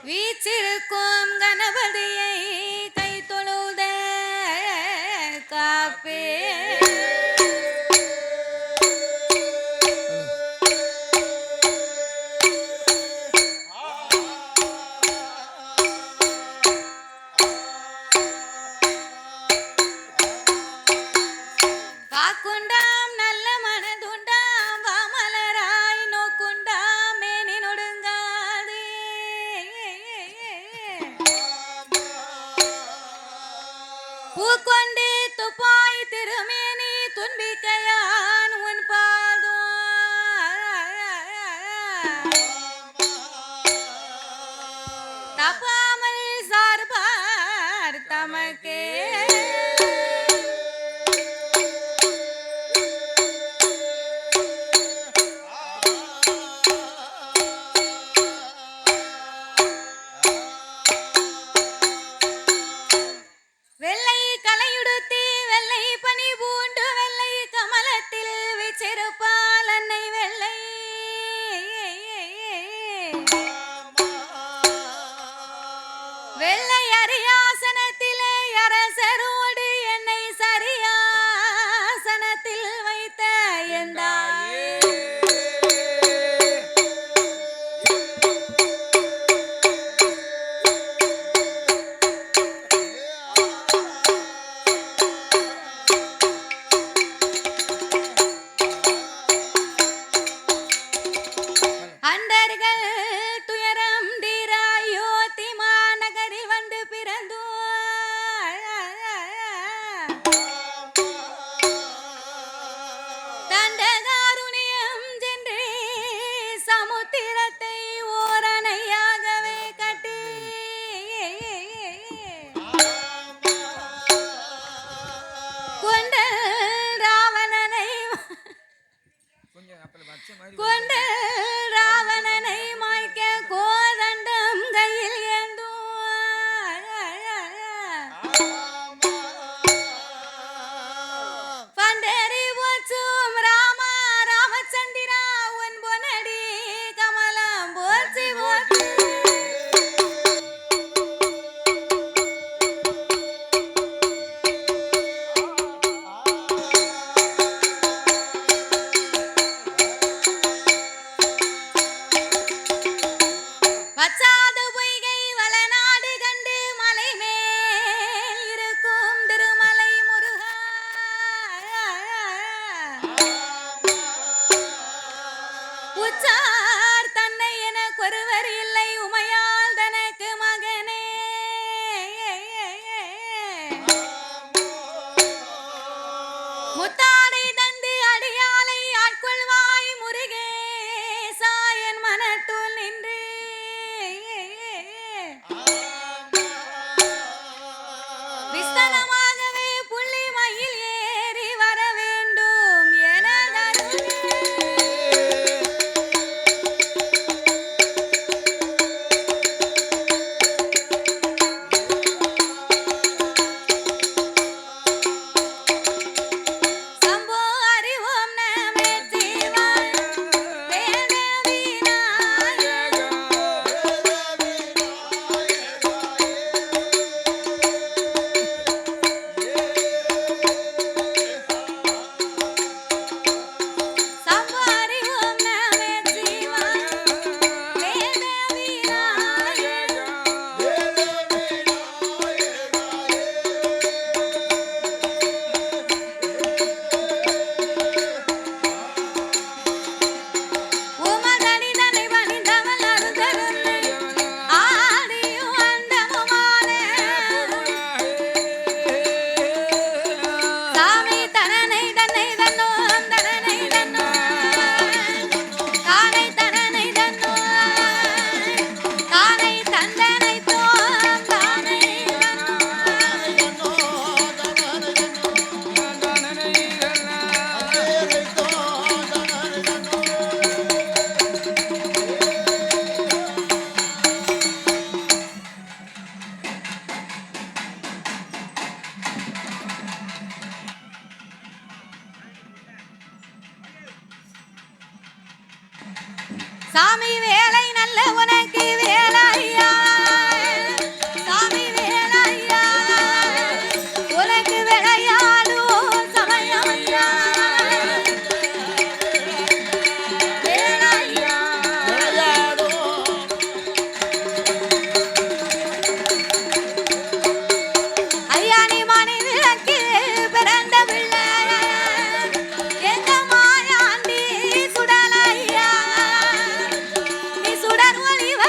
வீச்சிருக்கும் கணபதியை கை தொழுத காப்பே காக்குண்டாம் நல்ல மனதுண்டாம் வாமலராய் நோக்குண்டாம் மேனி நொடுங்காதே பூக்கொண்டு துப்பாய் திருமேனி துன்பிக்கையான் உன் பாதம் தப்பாமல் சார்பார் தமக்கே வெள்ளை கலையுடுத்தி வெள்ளை பனி பூண்டு வெள்ளை கமலத்தில் விச்சிருப்பால் அன்னை வெள்ளை வெள்ளை அரியாசனத்திலே அரசரோடு என்னை சரியாசனத்தில் வைத்த எந்தாயே அண்டர்கள் துயரம் தீராயோத்தி மாநகரில் வந்து பிறந்தோ தண்டகாருணியம் சென்று சமுத்திரத்தை ஓரணையாகவே கட்டி கொண்ட ராவணனை கொண்ட ராவணனை மாய்க்க கோதண்டம் கையில் ஏந்தும் பண்டரி போச்சும் ராமா ராமச்சந்திரா உன் பொன்னடி கமலம் போச்சு போச்சு சாமி வேலை நல்ல உனக்கு வேலையா சாமி வேலையா உனக்கு விளையாடும் சமயம் வேலையா ஐயா நீ மனிதனுக்கு பிறந்த பிள்ளை எங்க மாயாண்டி சுடலையா நீ சுடர் ஒளிவ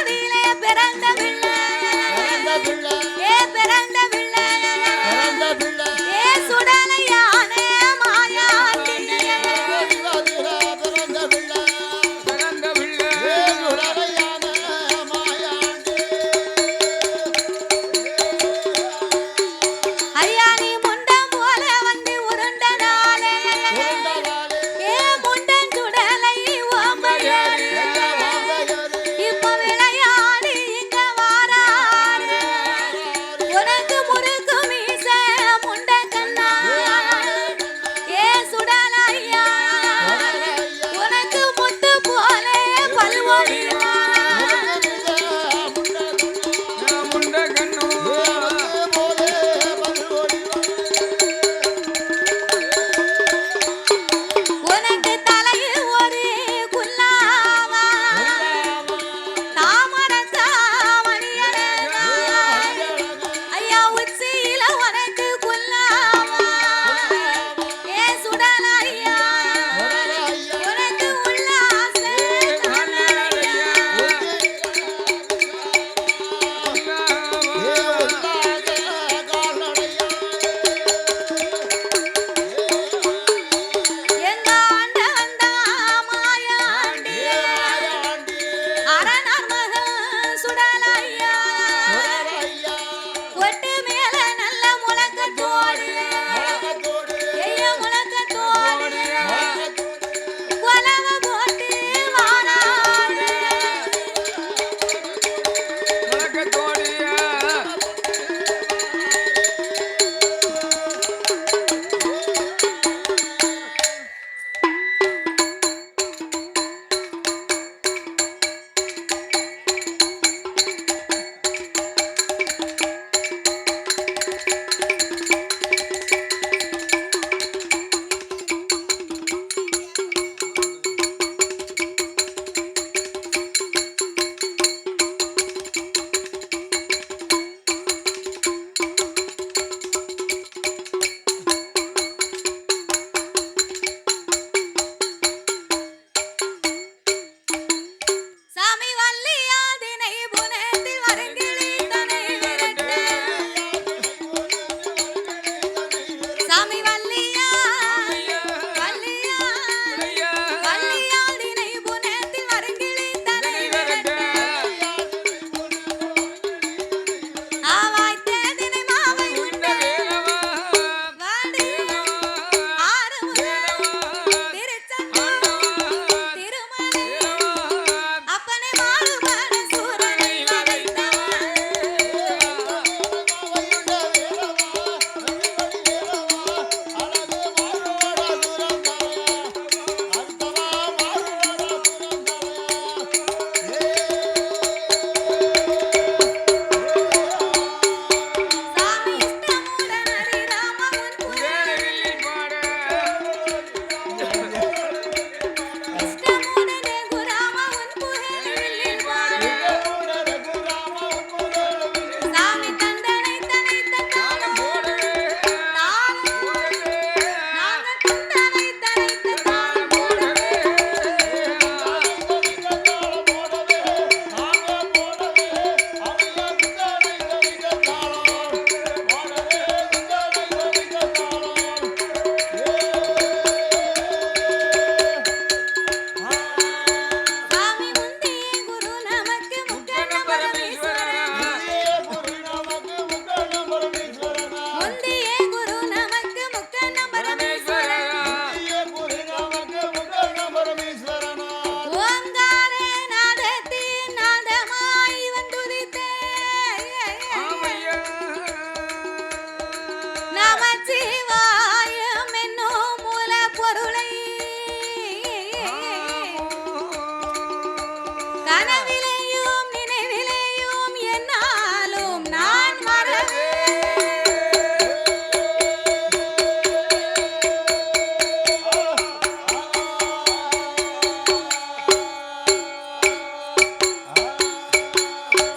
கனவிலேயும் நினைவிலேயும் என்னாலும் நான் மறவே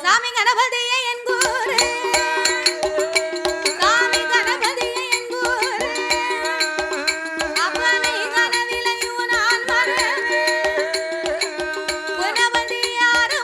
சாமி கணபதியே என் கூறு சாமி கணபதியே என் கூறு அப்பனை கனவிலையும் நான் மறவே குணவதி யாரு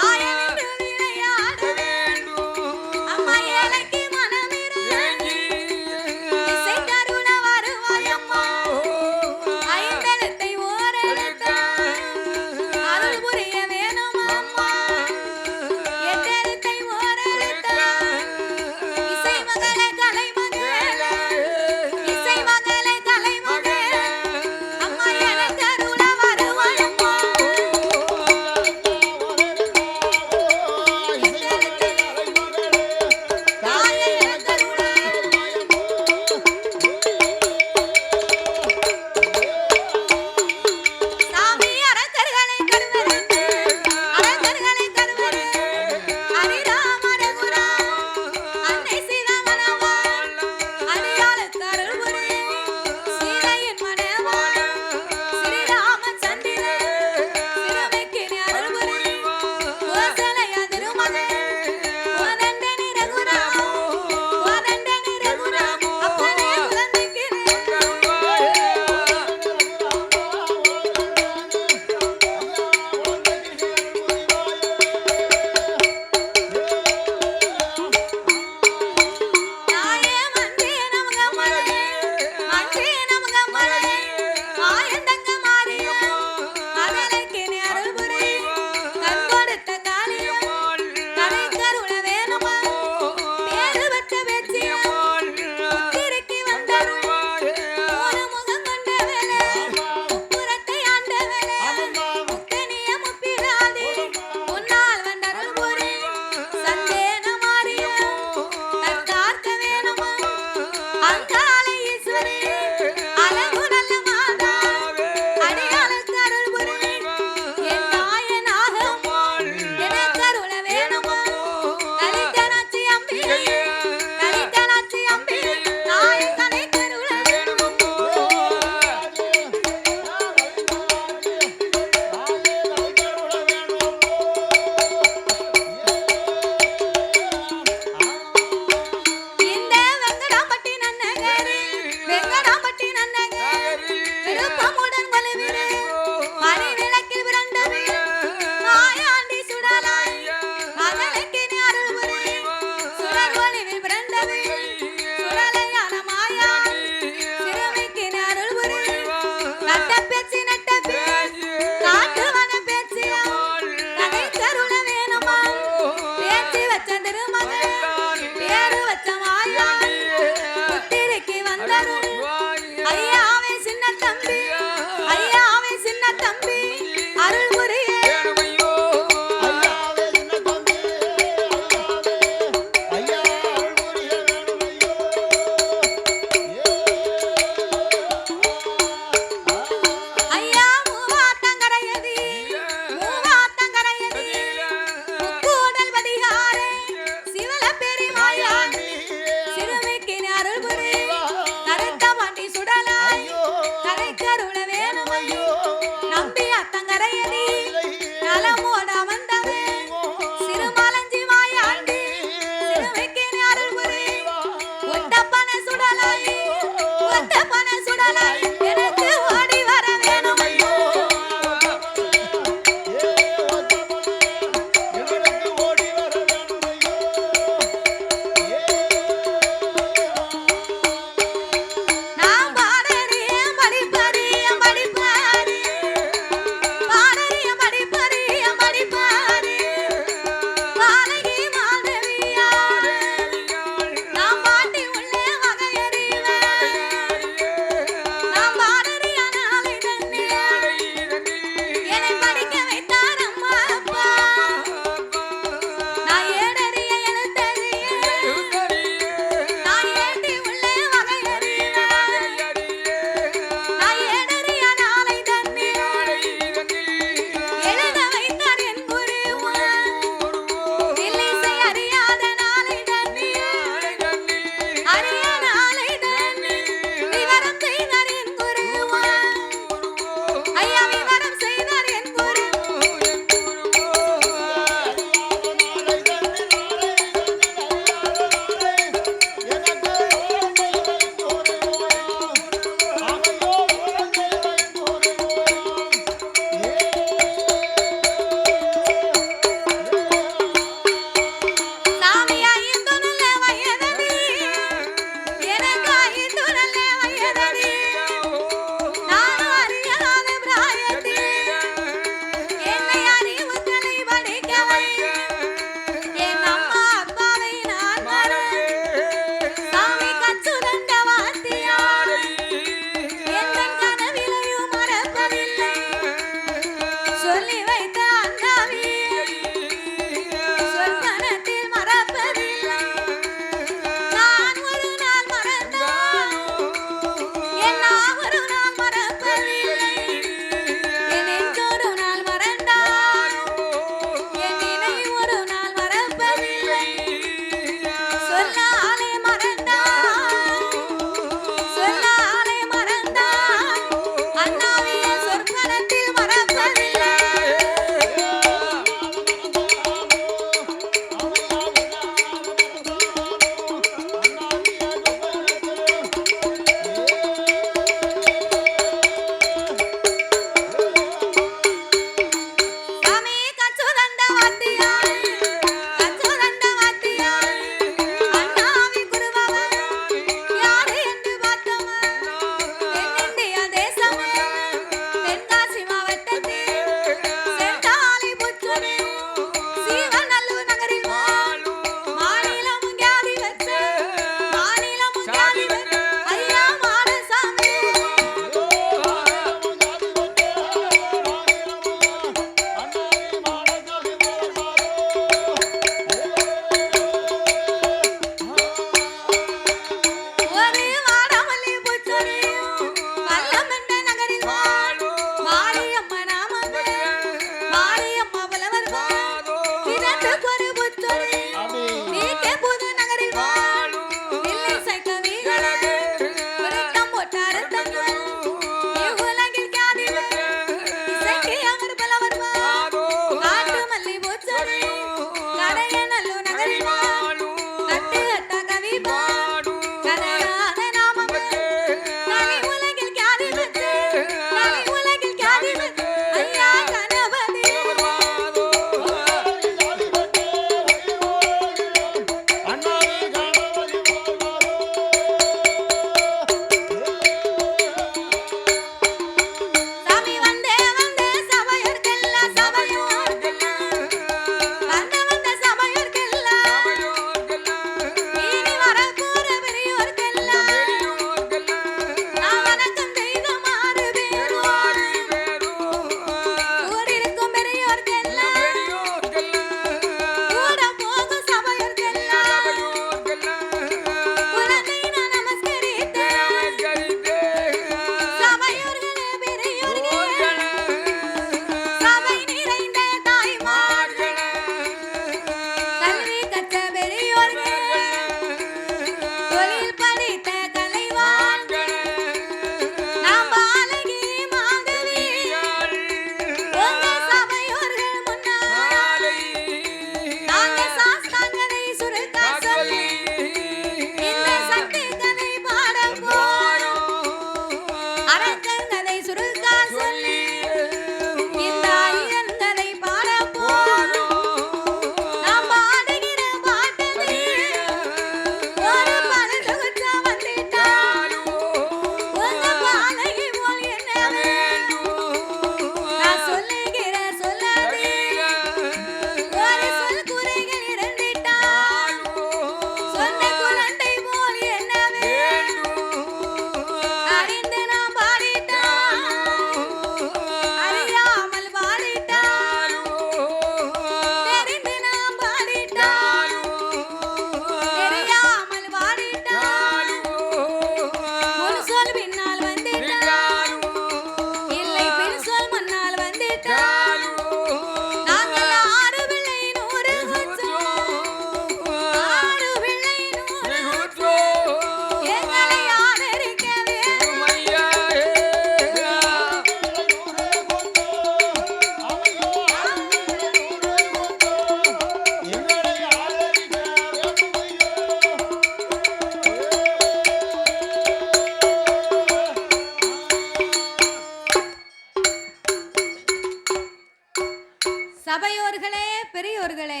சபையோர்களே பெரியோர்களே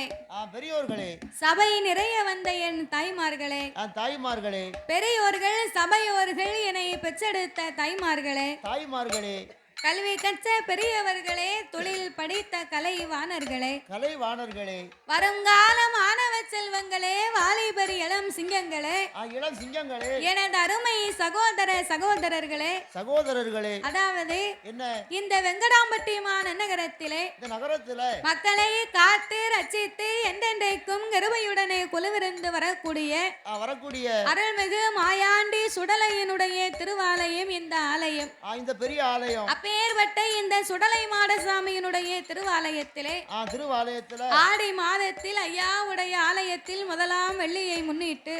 பெரியோர்களே, சபை நிறைய வந்த என் தாய்மார்களே தாய்மார்களே, பெரியோர்கள் சபையோர்கள் என்னை பெற்றெடுத்த தாய்மார்களே தாய்மார்களே, கல்வி கற்ற பெரியவர்களே தொழில் படித்த கலைவாணர்களே கலைவாணர்களே, வருங்கால மாணவ செல்வங்களே வாலிபர் இளம் சிங்கங்களே இளம் சிங்கங்களே, எனது அருமை சகோதர சகோதரர்களே சகோதரர்களே, அதாவது என்ன இந்த வெங்கடாம்பட்டி மாநகரத்திலே இந்த நகரத்துல மக்களை காத்து ரட்சித்து என்றென்றைக்கும் கருவையுடனே குழுவிருந்து வரக்கூடிய அருள்மிகு மாயாண்டி சுடலையினுடைய திருவாலயம் இந்த ஆலயம், இந்த பெரிய ஆலயம். அப்பேற்பட்ட இந்த சுடலை மாடசாமியினுடைய திருவாலயத்திலே ஆடி மாதத்தில் ஐயாவுடைய ஆலயத்தில் முதலாம் வெள்ளியை முன்னிட்டு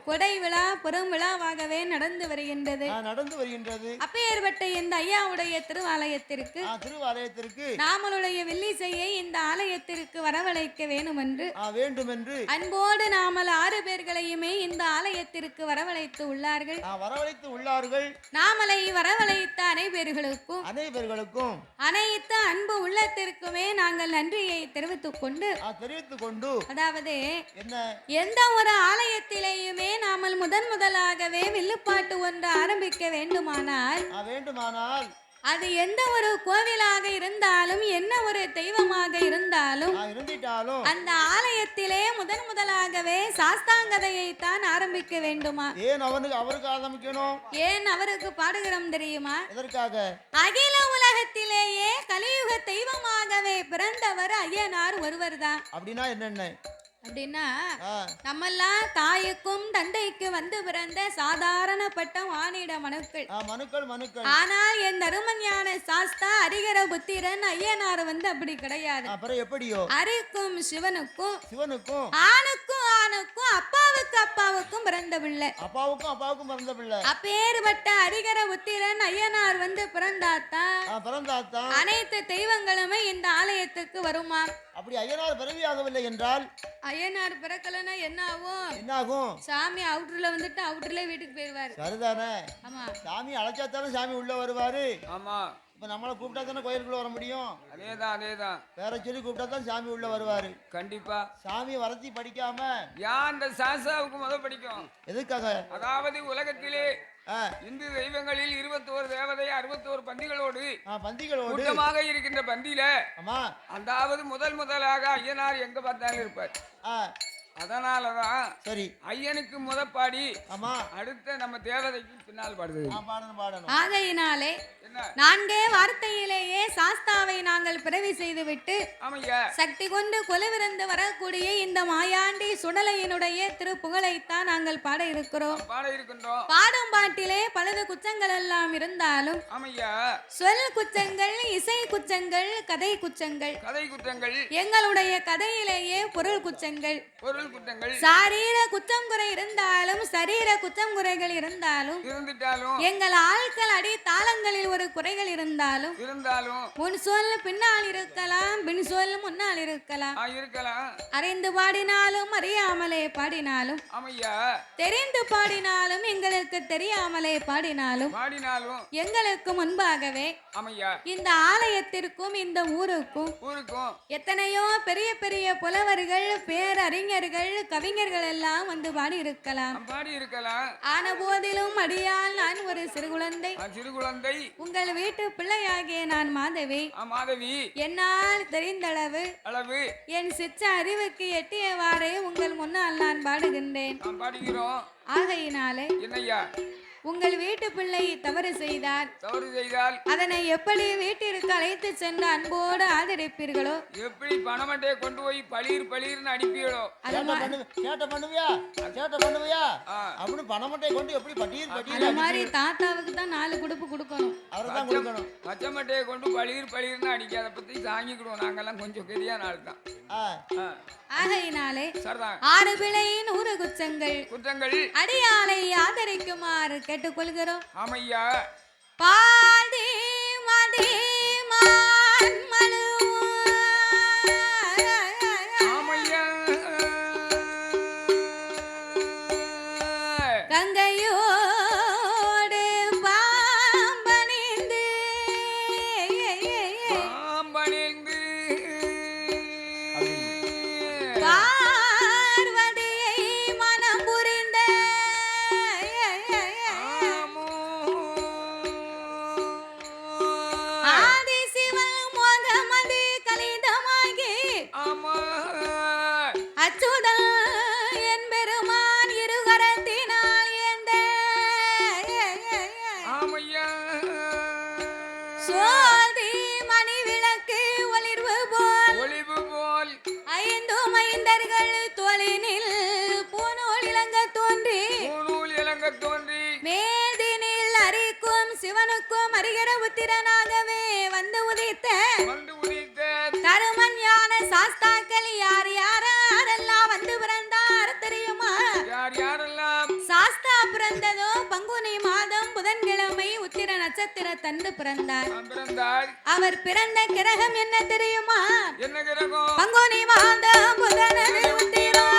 கொடை விழா பெரும் விழாவாகவே நடந்து வருகின்றது. அப்பேற்பட்ட இந்த ஐயாவுடைய திருவாலயத்திற்கு நாமளுடைய வெள்ளிசையை இந்த ஆலயத்திற்கு வரவழைக்க வேண்டும் என்று அன்போடு நாமல் 6 பேர்களையுமே இந்த ஆலயத்திற்கு வரவழைத்து உள்ளார்கள். நாமலை வரவழைத்த அனைவர்களுக்கும் அனைத்து அன்பு உள்ளத்திற்குமே நாங்கள் நன்றியை தெரிவித்துக் கொண்டு அதாவது எந்த ஒரு ஆலயத்திலேயுமே நாமல் முதலாகவே வில்லுப்பாட்டு ஒன்று ஆரம்பிக்க வேண்டுமானால் அது எந்த ஒரு கோவிலாக இருந்தாலும் என்ன ஒரு தெய்வமாக இருந்தாலும் அந்த ஆலயத்திலே முதலாகவே சாஸ்தாங்கதையை தான் ஆரம்பிக்க வேண்டுமா? ஏன் அவருக்கு பாடுகிறோம் தெரியுமா? அகில உலகத்திலேயே கலியுக தெய்வமாகவே பிறந்தவர் ஐயனார் ஒருவர் தான். அப்படின்னா நம்மெல்லாம் தாய்க்கும் தந்தைக்கு வந்து பிறந்த சாதாரணப்பட்ட மானிட மனுக்கள். ஆனால் என் அருமஞான சாஸ்தா அரிகர புத்திரன் ஐயனார் வந்து அப்படி கிடையாது. அரிக்கும் சிவனுக்கும் ஆணுக்கும் அப்பாவுக்கும் பிறந்த பிள்ளை. அப்பேற்பட்ட அரிகர புத்திரன் ஐயனார் வந்து பிறந்தாத்தான் அனைத்து தெய்வங்களுமே இந்த ஆலயத்துக்கு வருமா? அப்படி ஐயனார் பிறவியாகவில்லை என்றால் ஐயனார் பிறக்கலன்னா என்ன ஆகும்? சாமி அவுட்டர்ல வந்துட்டு அவுட்டர்ல வீட்டுக்கு போயிருவாரு. சரிதானே? ஆமா, சாமி அழைச்சாத்தானே சாமி உள்ள வருவாரு. ஆமா, இப்ப நம்மள கூப்பிட்டா தானே கோயிலுக்குள்ள வர முடியும். அதேதான் வேற சொல்லி கூப்பிட்டா தான் சாமி உள்ள வருவாரு. கண்டிப்பா சாமி வரத்தி படிக்காம அந்த சாசாவுக்கு முதல் படிக்கும். எதுக்காக? அதாவது உலகத்திலே இந்து தெய்வங்களில் 21 தேவதை 61 பந்திகளோடு கூட்டமாக இருக்கின்ற பந்தியில அந்தாவது முதலாக ஐயனார் எங்க பார்த்தாலும் இருப்பார். அதனாலதான் சரி ஐயனுக்கு முதப்பாடி அடுத்த நம்ம தேவதைக்கு பின்னால் பாடுது. ஆகையினாலே 4 வார்த்தையிலேயே சாஸ்தாவை நாங்கள் பிறவி செய்துவிட்டு சக்தி கொண்டு கொலுவிருந்து வரக்கூடிய இந்த மாயாண்டி சுடலையினுடைய திருப்புகழைத்தான் நாங்கள் பாட இருக்கிறோம். பாடும் பாட்டிலே பலது குச்சங்கள் எல்லாம் இருந்தாலும் சொல் குச்சங்கள், இசை குச்சங்கள், கதை குச்சங்கள் எங்களுடைய கதையிலேயே பொருள் குச்சங்கள். சாரீர குற்றம் குறை இருந்தாலும் சரீர குற்றம் குறைகள் இருந்தாலும் எங்கள் ஆட்கள் அடி தாளங்களில் ஒரு குறைகள் இருந்தாலும் முன் சொல் பின்னால் இருக்கலாம், பின் சொல் முன்னால் இருக்கலாம். அறிந்து பாடினாலும் அறியாமலே பாடினாலும் தெரிந்து பாடினாலும் எங்களுக்கு தெரியாமலே பாடினாலும் எங்களுக்கு முன்பாகவே இந்த ஆலயத்திற்கும் இந்த ஊருக்கும் எத்தனையோ பெரிய பெரிய புலவர்கள், பேரறிஞர்கள், கவிஞர்கள் எல்லாம் வந்து பாடி இருக்கலாம். ஆன போதிலும் அடியால் நான் ஒரு சிறு குழந்தை. உங்கள் வீட்டு பிள்ளையாகிய நான் மாதவி. என்னால் தெரிந்தளவு என் சிச்ச அறிவுக்கு எட்டியவாறே உங்கள் முன்னால் நான் பாடுகின்றேன். ஆகையினாலே உங்கள் வீட்டு பிள்ளை தவறு செய்தால் அதனை எப்படி வீட்டிற்கு அழைத்து சென்று அன்போடு ஆதரிப்பீர்களோ, எப்படி பணமட்டையை கொண்டு போய் பளீர்னு அனுப்பியோ அந்த மாதிரி தாத்தாவுக்கு தான் 4 குடுப்பு கொடுக்கணும். பச்சமட்டையை கொண்டு பளீர்னு அடிக்காத பத்தி தாங்கிக்கிடுவோம். நாங்கெல்லாம் கொஞ்சம் பெரிய நாள் தான். ஆகையினாலே 6 பிழை 100 குற்றங்கள் அடியாளை ஆதரிக்குமாறு கேட்டுக்கொள்கிறோம். ஆமையா பாதி மதி மான் மனு கங்கையோடு பாம்பணிந்து புத்திரனாகவே வந்து உதித்த கருமஞான சாஸ்தாக்கள் யார் யாரெல்லாம் வந்து பிறந்தார் தெரியுமா? யார் யாரெல்லாம்? சாஸ்தா பிறந்ததோ பங்குனி மாதம் புதன்கிழமை உத்திர நட்சத்திர தந்து பிறந்தார். அவர் பிறந்த கிரகம் என்ன தெரியுமா? என்ன கிரகம்? பங்குனி மாதம் புதனது உத்திரம்.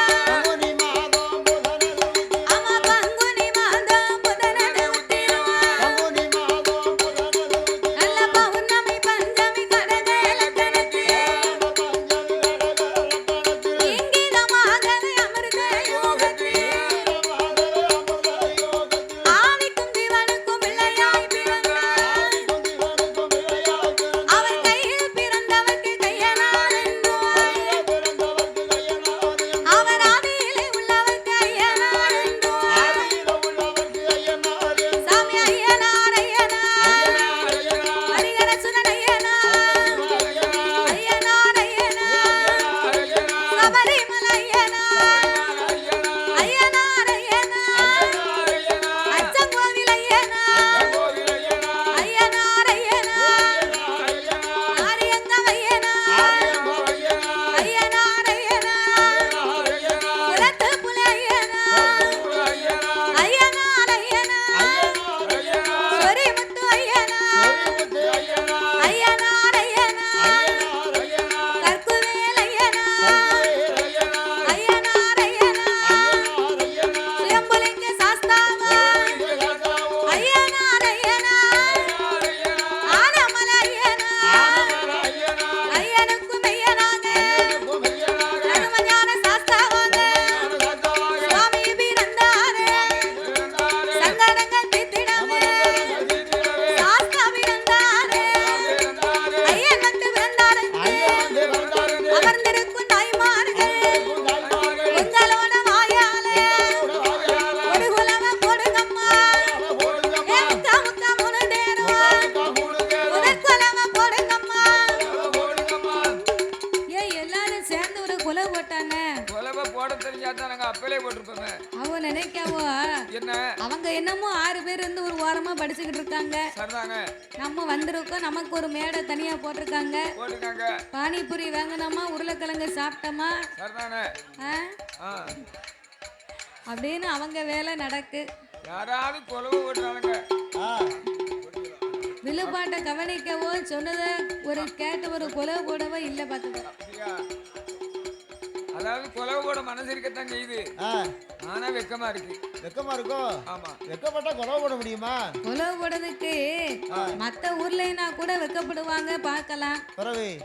அவங்க என்னமோ 6 பேர் இருந்து ஒரு ஓரமா படிச்சுக்கிட்டு இருக்காங்க. நம்ம வந்திருக்கோம், நமக்கு ஒரு மேடை தனியா போட்டிருக்காங்க. பானிபூரி வாங்கினோமா, உருளைக்கிழங்கு சாப்பிட்டோமா அப்படின்னு அவங்க வேலை நடக்கு. யாராவது கொலவு ஓட்டுறாங்க. விழுப்பாட்டை கவனிக்கவோ சொன்னதை ஒரு கேட்ட ஒரு கொலவு போடவோ இல்லை பார்த்துக்கோ. அதாவது கொலவு போட மனசு இருக்கத்தான் செய்யுது, ஆனா வெக்கமா இருக்கு. வெக்கமா இருக்கும். ஆமா, வெக்கப்பட்டா கொலவு போட முடியுமா? கொலவு போடுறதுக்கு மத்த ஊர்லனா கூட வெக்கப்படுவாங்க, பார்க்கலாம்.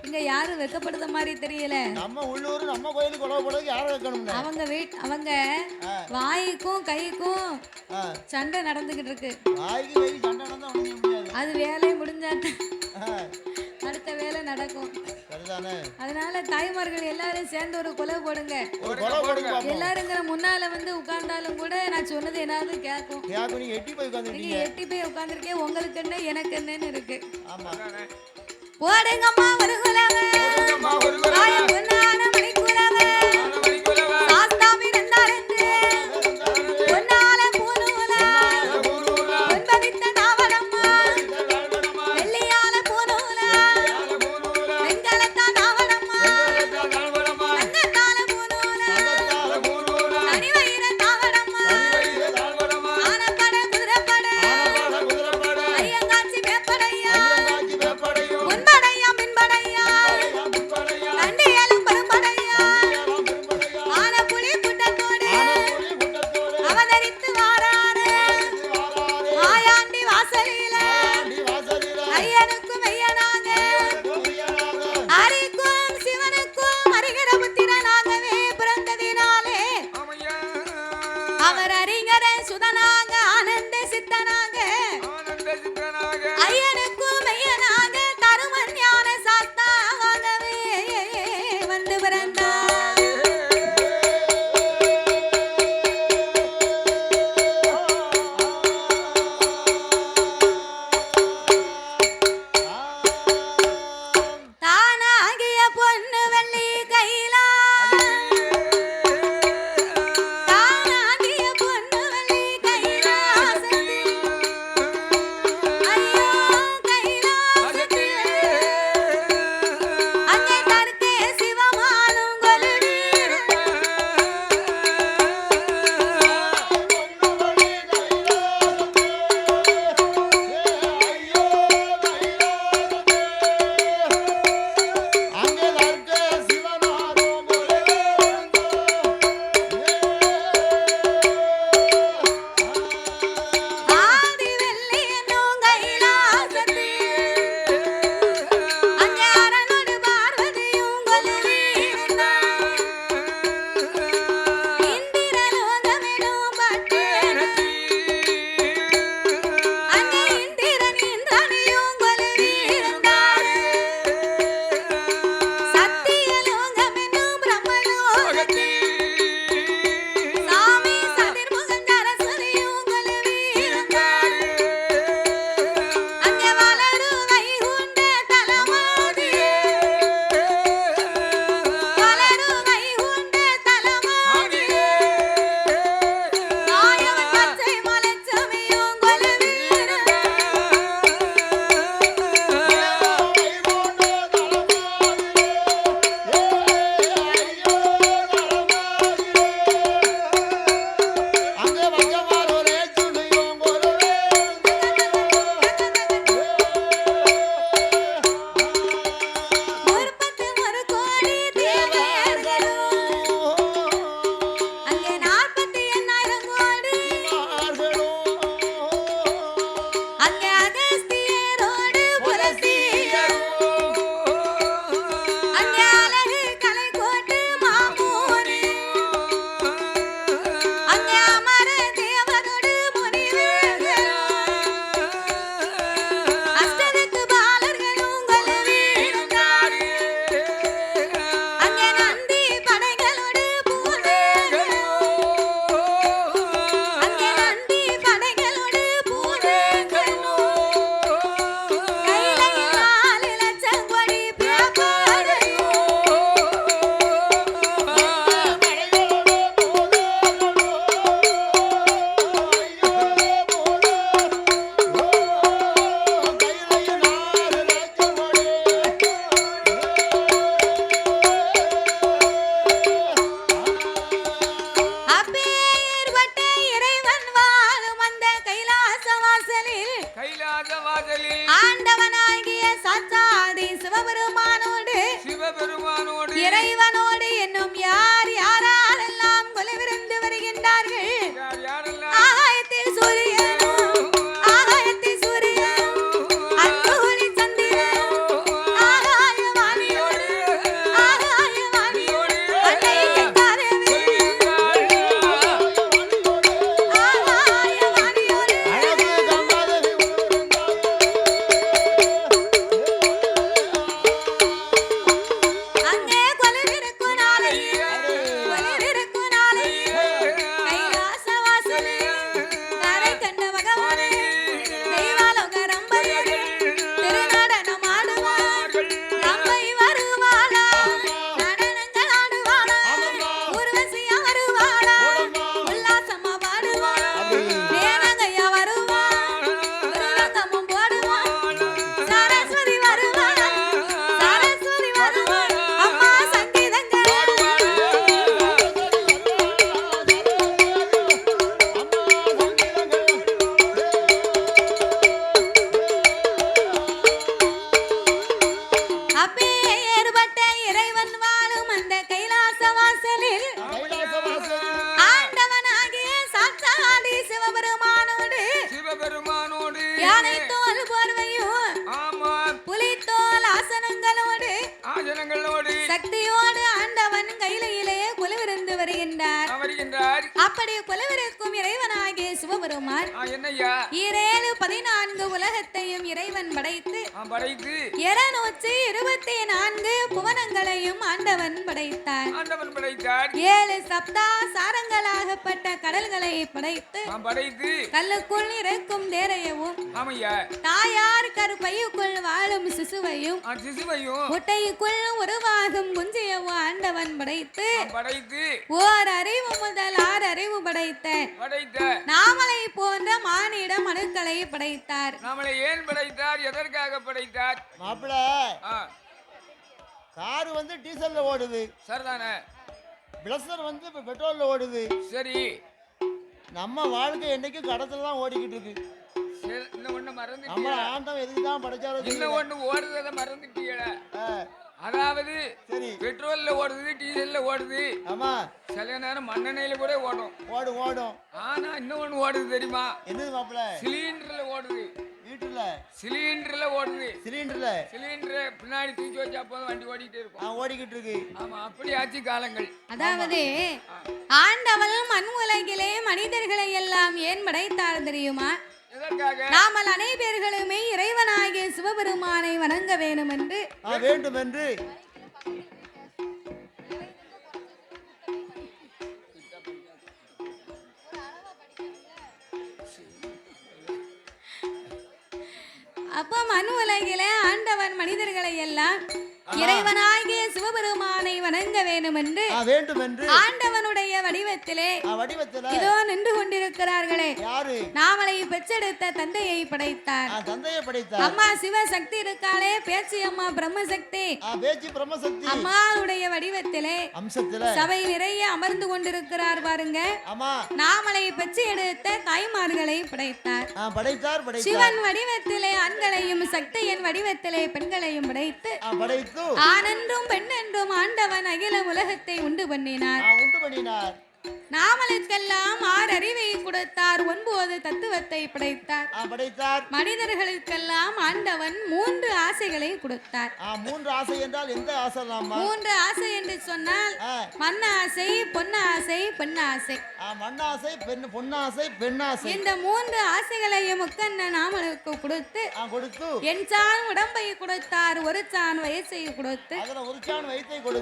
இங்க யாரும் வெக்கப்படுற மாதிரி தெரியல. நம்ம உள்ளூர் நம்ம கோயிலுக்கு கொலவு போடுறதுக்கு யாரும் வைக்கணும்? அவங்க வாய்க்கும் கைக்கும் சண்டை நடந்துகிட்டு இருக்கு. வாய்க்கு கைக்கு சண்டை நடந்தா முடியாது. அது வேலை முடிஞ்சாட்டு அடுத்த வேலை நடக்கும். அதனால தாய்மார்கள் எல்லாரும் சேர்ந்து ஒரு கொலவு போடுங்க. எல்லாருங்கிற முன்னால வந்து உட்கார்ந்தாலும் கூட நான் சொன்னது என்னாவது கேட்கும். நீங்க எட்டி போய் உட்கார்ந்துருக்கேன். உங்களுக்கு என்ன எனக்கு என்னன்னு இருக்கு. போடுங்கம்மா ஒரு குலவை, பொன்னான மணிக்குலவை, சாஸ்தாமி நந்தாரந்து பொன்னால பூநூலா பொன்பதித்த நாவலம்மா வெள்ளியால பூநூலா வெங்கலத்தா நாவலம்மா தங்கத்தால பூநூலா தனிவயிற தாவடம்மா ஆனப்பட குதிரைப்பட ஐயங்காட்சி வேப்படையா முன்படையா மின்படையா இறைவனோடு என்னும் யார் யாரெல்லாம் கொலைவிருந்து வருகின்றார்கள் ஆகாயத்தில் சூரியனும் ஆகாயத்தில் சூரியனும் அந்தோணி சந்திரன் ஆகாயவாணியோடு ஆகாயவாணியோடு அன்னை கங்காதேவி ஆகாயவாணியோடு அங்கே கொலுவிருக்கும் நாளை கொலுவிருக்கும் நாளை கைலாசவாசலில் கரை கண்ட பகவானே தெய்வாலோக ரம்பையரே திருநடனம் ஆடுவார் ரம்பை வருவாளா நடனங்கள் ஆடுவாளா ஊர்வசியா வருவாளா உல்லாசமா பாடுவாளா மேனகையா வருவாள் திருநங்கமும் போடுவாள் சரஸ்வதி வருவாள் சரஸ்வதி வருவாள் அம்மா சங்கீதங்கள் அப்பே ஏற்பட்ட இறைவன் வாழும் அந்த கைலாச வாசலில் ஆண்டவனாகிய சாட்சாடி சிவபெருமானோடு சிவபெருமானோடு யானை தோல் போர்வையும் ஆமா புலித்தோல் ஆசனங்களோடு ஆஜனங்களோடு சக்தியோடு ஆண்டவன் கையிலே கொலுவிருந்து வருகின்றார் வருகின்றார் அப்படி கொலுவிருக்கும் இறைவனாகிய சிவபெருமான் என்னய்யா 14 உலகத்தையும் இறைவன் படைத்து படைத்து 224 புவனங்களையும் ஆண்டவன் படைத்தார் ஆண்டவன் படைத்தார் 7 சப்தா சாரங்களாகப்பட்ட கடல்களை படைத்து படைத்து கல்லுக்குள் இறக்கும் தேரையவும் ஆமையா தாயார் கருப்பையுக்குள் வாழும் சிசுவையும் சிசுவையும் முட்டைக்குள் உருவாகும் குஞ்சியவும் ஆண்டவன் படைத்து படைத்து ஓர் அறிவு முதல் 6 அறிவு படைத்த நாமலை போன்ற மானிட மனுக்களை படைத்தார். நாமளை ஏன் படைத்தார், எதற்காக படைத்தார்? மாப்பிள கார் வந்து டீசல்ல ஓடுது, சரிதானே. பிளஸர் வந்து இப்ப பெட்ரோல்ல ஓடுது. சரி, நம்ம வாழ்க்கை என்னைக்கு கடத்துல தான் ஓடிக்கிட்டு இருக்கு. இன்னும் ஒண்ணு மறந்துட்டீங்க. நம்ம ஆண்டவன் எதுக்கு தான் படைச்சாரோ. இன்னும் ஒண்ணு ஓடுறத மறந்துட்டீங்களா? அதாவது சரி, பெட்ரோல்ல ஓடுது, டீசல்ல ஓடுது. ஆமா, சில நேரம் மண்ணெண்ணெயில கூட ஓடும். ஓடும். ஆனா இன்னும் ஒண்ணு ஓடுது தெரியுமா? என்னது மாப்பிள? சிலிண்டர்ல ஓடுது. வீட்டுல சிலிண்டர்ல ஓடுது. சிலிண்டர் பின்னாடி தூக்கி வச்சா போதும், வண்டி ஓடிட்டே இருக்கும். ஓடிக்கிட்டு இருக்கு. ஆமா, அப்படி ஆச்சு காலங்கள். அதாவது ஆண்டவன் மண் உலகிலே மனிதர்களை எல்லாம் ஏன் படைத்தார் தெரியுமா? நாமல் அனைவர்களுமே இறைவனாகிய சிவபெருமானை வணங்க வேண்டும் என்று அப்ப மண் உலகிலே ஆண்டவன் மனிதர்களை எல்லாம் இறைவனாகிய சிவபெருமானை வணங்க வேண்டும் என்று ஆண்டவனுடைய வடிவத்திலே இதோ நின்று கொண்டிருக்கிறார்களே நாமளை பெற்றெடுத்த தந்தையை படைத்தார். அம்மா சிவசக்தி இருக்காளே, பேச்சு அம்மா பிரம்மசக்தி. அம்மாவுடைய வடிவத்திலே சபை நிறைய அமர்ந்து கொண்டிருக்கிறார் பாருங்க. நாமளை பெற்று எடுத்த தாய்மார்களை படைத்தார். சிவன் வடிவத்திலே ஆண்களையும் சக்தியின் வடிவத்திலே பெண்களையும் படைத்து ஆனென்றும் பெண்ணென்றும் ஆண்டவன் அகில உலகத்தை உண்டு பண்ணினார். நாமளுக்கெல்லாம் 6 அறிவை கொடுத்தார், 9 தத்துவத்தை படைத்தார். மனிதர்களுக்கெல்லாம் ஆண்டவன் 3 ஆசைகளை கொடுத்தார். 3 ஆசை என்றால் எந்த ஆசை? 3 ஆசை என்று சொன்னால் மண் ஆசை, பொன்னாசை, பெண்ணாசை. மண்ணாசை, பொன்னாசை, பெண்ணாசை. இந்த 3 ஆசைகளையும் முக்கண்ண நாமளுக்கு கொடுத்து என் சான் உடம்பை கொடுத்தார், ஒரு சான் வயசை கொடுத்து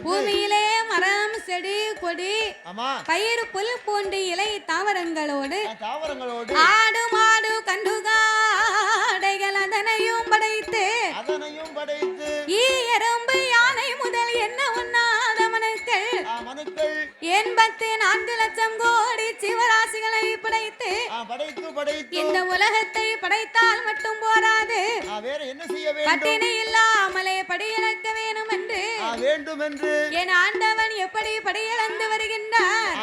பூமியிலே மரம், செடி, கொடி, பயிர், புல், பூண்டு, இலை, தாவரங்களோடு ஆடு, மாடு, கண்டுகாடைகள் அதனையும் படைத்து எறும்பு, யானை முதல் என்ன உண்ணாத மனுக்கள் 84 லட்சம் கோடி சிவராசிகளை படைத்து இந்த உலகத்தை படைத்தால் மட்டும் போராது, பட்டினி இல்லாமலே படியிழக்க வேண்டும் என்று என் ஆண்டவன் எப்படி படியிழந்து வருகின்றார்?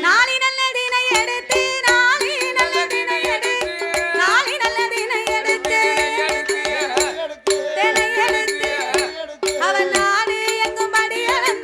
நாளை நல்லதினை எடுத்து அவன் நாடு எங்கும் படியிழந்து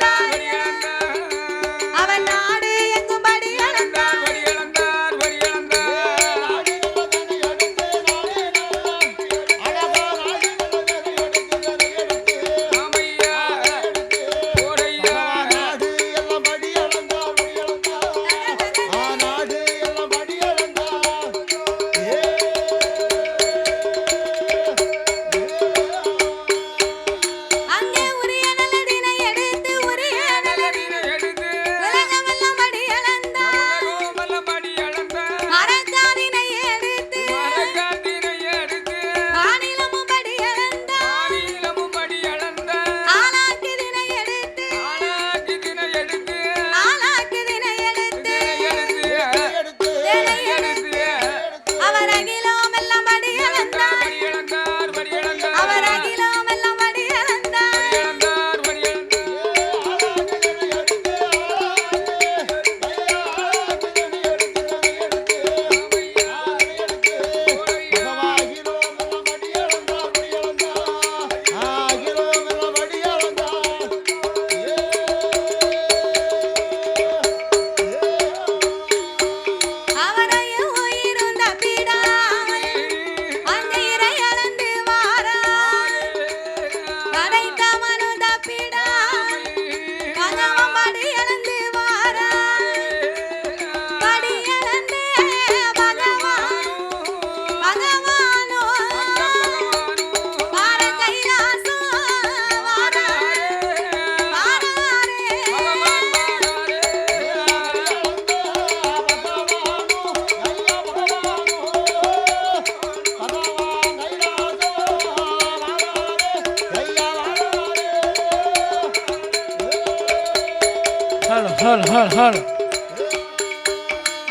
ஹால் ஹால் ஹால்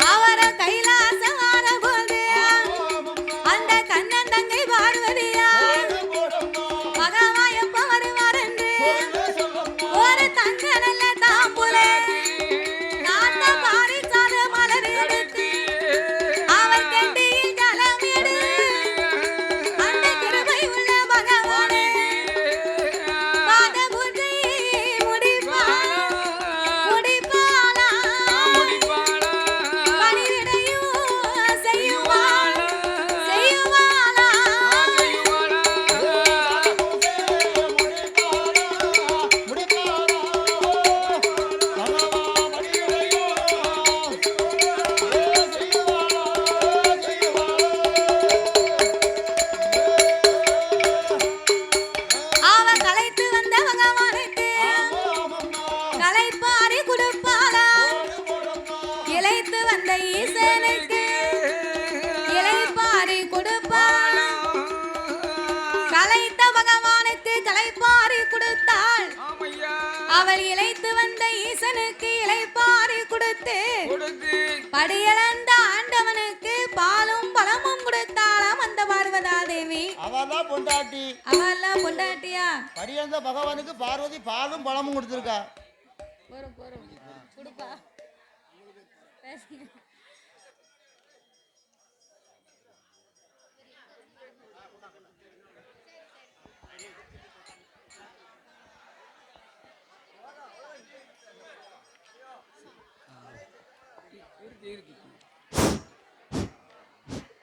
அவர கைலாசம் ஆனபோது அந்த கண்ணன் தங்கை பார்வதியா பகவான் எப்ப வருவார் என்று ஒரு தங்க நல்ல தாம்புல நாட்ட பாரிசாத மலர் எடுத்து அவர் கெண்டியில் ஜலம் எடு அந்த கிருபை உள்ள பகவானே பாத பூஜை முடிப்பாளா பணிவிடையும் செய்யுவாளா அவ கலைத்து வந்த பகவானுக்கு கலைப்பாரி கொடுப்பாளா இளைத்து வந்த ஈசனுக்கு இளைப்பாரி கொடுப்பாளா கலைத்த பகவானுக்கு கலைப்பாரி கொடுத்தாள் அவள் இளைத்து வந்த ஈசனுக்கு இளைப்பாரி கொடுத்து படியிழந்த ஆண்டவனுக்கு பாலும் பழமும் கொடுத்தாளாம் அந்த பார்வதா தேவி. அவெல்லாம் பொண்டாட்டி அவெல்லாம் பொண்டாட்டியா? படியந்த பகவானுக்கு பார்வதி பாலும் பழமும் கொடுத்துருக்கா. போறோம் போறோம் கொடுப்பா பேசுங்க.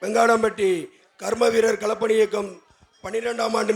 வெங்காடம்பட்டி கர்ம வீரர் களப்பணி இயக்கம் 12ஆம் ஆண்டு